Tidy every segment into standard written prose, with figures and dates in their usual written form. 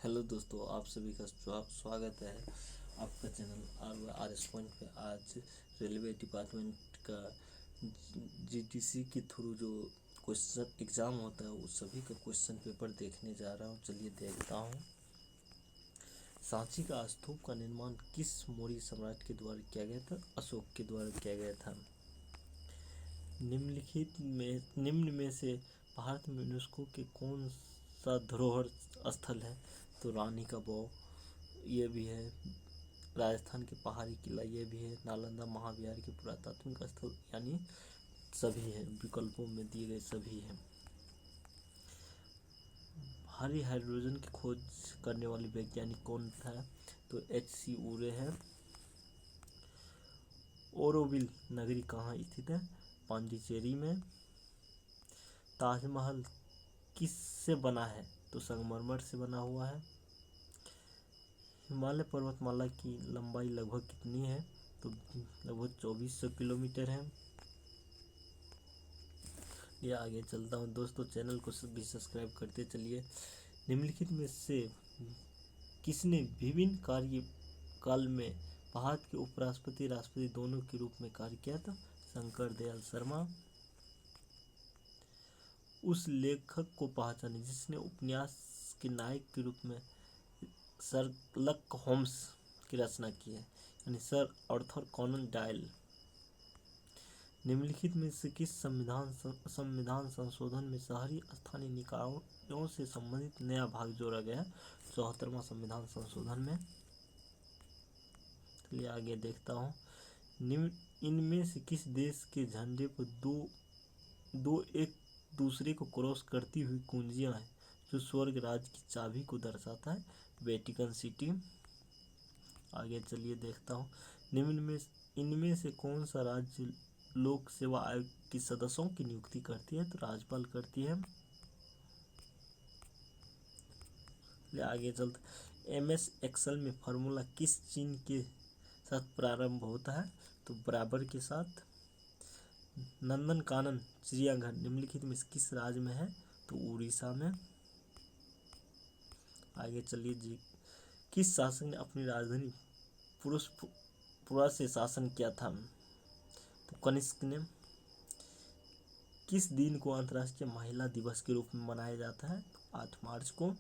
Hello दोस्तों, आप सभी का स्वागत है आपका चैनल आर एस पॉइंट पे। आज रेलवे डिपार्टमेंट का जीटीसी के थ्रू जो क्वेश्चन एग्ज़ाम होता है उस सभी का क्वेश्चन पेपर देखने जा रहा हूँ। चलिए देखता हूँ। सांची का स्तूप का निर्माण किस मौर्य सम्राट के द्वारा किया गया था? अशोक के द्वारा किया गया था। निम्न में से भारत में यूनेस्को के कौन सा धरोहर स्थल है? तो रानी का बाव ये भी है, राजस्थान के पहाड़ी किला ये भी है, नालंदा महाविहार के पुरातात्विक स्थल, यानी सभी है, विकल्पों में दिए गए सभी हैं। भारी हाइड्रोजन की खोज करने वाले वैज्ञानिक कौन था? तो H.C. उरे है। ओरोविल नगरी कहाँ स्थित है? पांडिचेरी में। ताजमहल किस से बना है? तो संगमरमर से बना हुआ है। हिमालय पर्वतमाला की लंबाई लगभग कितनी है? तो लगभग 2400 किलोमीटर है। ये आगे चलता हूँ दोस्तों, चैनल को भी सब्सक्राइब करते चलिए। निम्नलिखित में से किसने विभिन्न कार्यकाल में भारत के उपराष्ट्रपति राष्ट्रपति दोनों के रूप में कार्य किया था? शंकर दयाल शर्मा। उस लेखक को पहचाने जिसने उपन्यास के नायक के रूप में शर्लक होम्स की रचना की है, यानी सर आर्थर कॉनन डॉयल। निम्नलिखित में से किस संविधान संशोधन में शहरी स्थानीय निकायों से संबंधित नया भाग जोड़ा गया है? 74वां संविधान संशोधन में। चलिए आगे देखता हूँ। इनमें से किस देश के झंडे पर दो एक दूसरे को क्रॉस करती हुई कुंजियां हैं जो स्वर्ग राज्य की चाबी को दर्शाता है? Vatican city. आगे चलिए देखता हूँ। इनमें से कौन सा राज्य लोक सेवा आयोग के सदस्यों की नियुक्ति करती है? तो राज्यपाल करती है। आगे चलते। MS एक्सेल में फार्मूला किस चिन्ह के साथ प्रारंभ होता है? तो बराबर के साथ। नंदनकानन चिड़ियाघर निम्नलिखित में किस राज्य में है? तो उड़ीसा में। आगे चलिए जी। किस शासक ने अपनी राजधानी पुरा से शासन किया था? तो कनिष्क ने। किस दिन को अंतर्राष्ट्रीय महिला दिवस के रूप में मनाया जाता है? तो 8 मार्च को।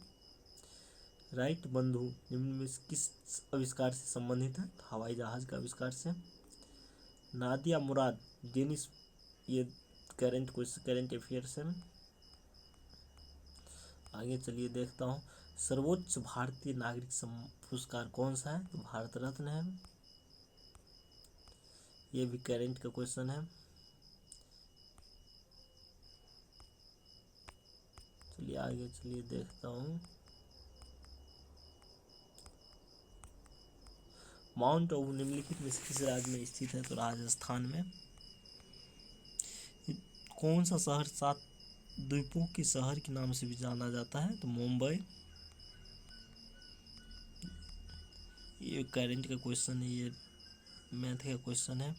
राइट बंधु निम्न में किस आविष्कार से संबंधित है? तो हवाई जहाज का आविष्कार से। नादिया मुराद डेनिस, ये करंट अफेयर्स है। आगे चलिए देखता हूँ। सर्वोच्च भारतीय नागरिक पुरस्कार कौन सा है? तो भारत रत्न है। ये भी करंट का क्वेश्चन है। चलिए आगे चलिए देखता हूँ। माउंट आबू निम्नलिखित में किस राज्य में स्थित है? तो राजस्थान में। कौन सा शहर 7 द्वीपों के शहर के नाम से भी जाना जाता है? तो मुंबई। ये करंट का क्वेश्चन है, ये मैथ का क्वेश्चन है।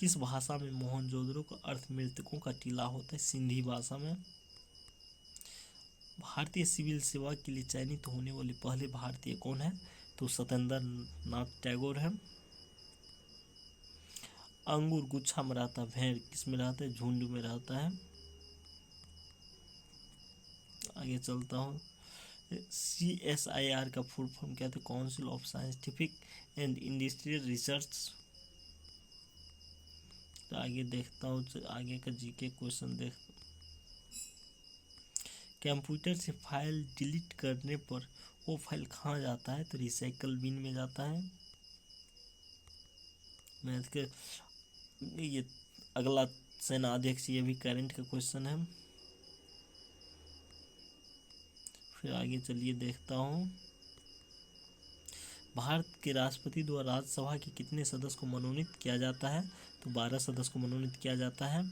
किस भाषा में मोहनजोदड़ो का अर्थ मृतकों का टीला होता है? सिंधी भाषा में। भारतीय सिविल सेवा के लिए चयनित होने वाले पहले भारतीय कौन है? तो सत्येंद्र नाथ टैगोर है। अंगूर गुच्छा में रहता है, भेड़ किस में रहता है? झुंड में रहता है। आगे चलता हूँ। CSIR का फुल फॉर्म क्या था? Council of scientific and industrial research. तो आगे देखता हूँ, आगे का जीके क्वेश्चन देख। कंप्यूटर से फाइल डिलीट करने पर वो फाइल कहाँ जाता है? तो रिसाइकल बिन में जाता है। मैथ के ये अगला सेनाध्यक्ष, ये भी करंट का क्वेश्चन है। फिर आगे चलिए देखता हूँ। भारत के राष्ट्रपति द्वारा राज्यसभा के कितने सदस्य को मनोनीत किया जाता है? तो 12 सदस्य को मनोनीत किया जाता है।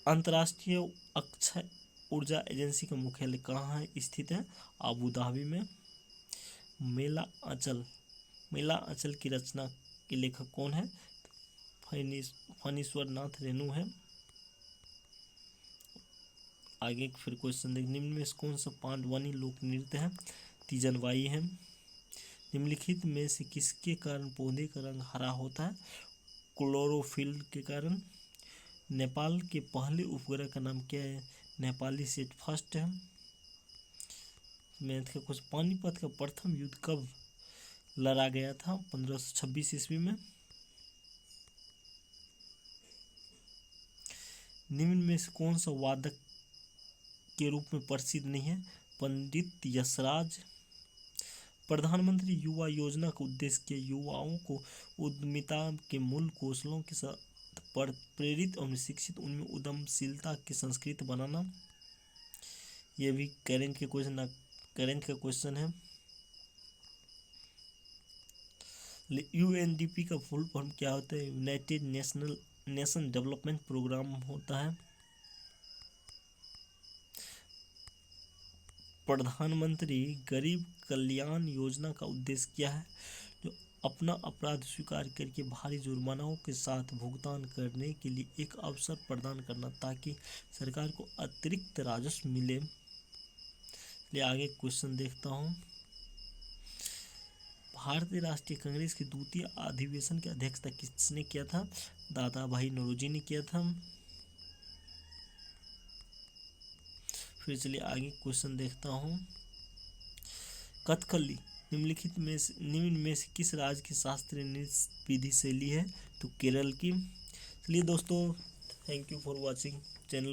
अंतर्राष्ट्रीय अक्षय ऊर्जा एजेंसी का मुख्यालय कहाँ स्थित है? अबू धाबी में। मेला अंचल की रचना के लेखक कौन है? फणीश्वर नाथ रेणु है। आगे फिर क्वेश्चन देख, निम्न में से कौन सा पांडवानी लोक नृत्य है? तीजनबाई है। निम्नलिखित में से किसके कारण पौधे का रंग हरा होता है? क्लोरोफिल के कारण। नेपाल के पहले उपग्रह का नाम क्या है? नेपाली सेट फर्स्ट है। मैथ का कुछ, पानीपत का प्रथम युद्ध कब लड़ा गया था? 1526 ईस्वी में। निम्न में से कौन सा वादक के रूप में प्रसिद्ध नहीं है? पंडित यशराज। प्रधानमंत्री युवा योजना का उद्देश्य क्या? युवाओं को उद्यमिता के मूल कौशलों के साथ प्रेरित और शिक्षित उनमें उद्यमशीलता की संस्कृति बनाना। यह भी करंट का क्वेश्चन है। यूएनडीपी का फुल फॉर्म क्या होता है? यूनाइटेड नेशन डेवलपमेंट प्रोग्राम होता है। प्रधानमंत्री गरीब कल्याण योजना का उद्देश्य क्या है? जो अपना अपराध स्वीकार करके भारी जुर्मानाओं के साथ भुगतान करने के लिए एक अवसर प्रदान करना, ताकि सरकार को अतिरिक्त राजस्व मिले। चलिए आगे क्वेश्चन देखता हूँ। भारतीय राष्ट्रीय कांग्रेस के द्वितीय अधिवेशन की अध्यक्षता किसने किया था? दादा भाई नौरोजी ने किया था। फिर चलिए आगे क्वेश्चन देखता हूँ। कथकली निम्न में से किस राज्य की शास्त्रीय नृत्य विधि शैली है? तो केरल की। चलिए दोस्तों, thank you for watching channel.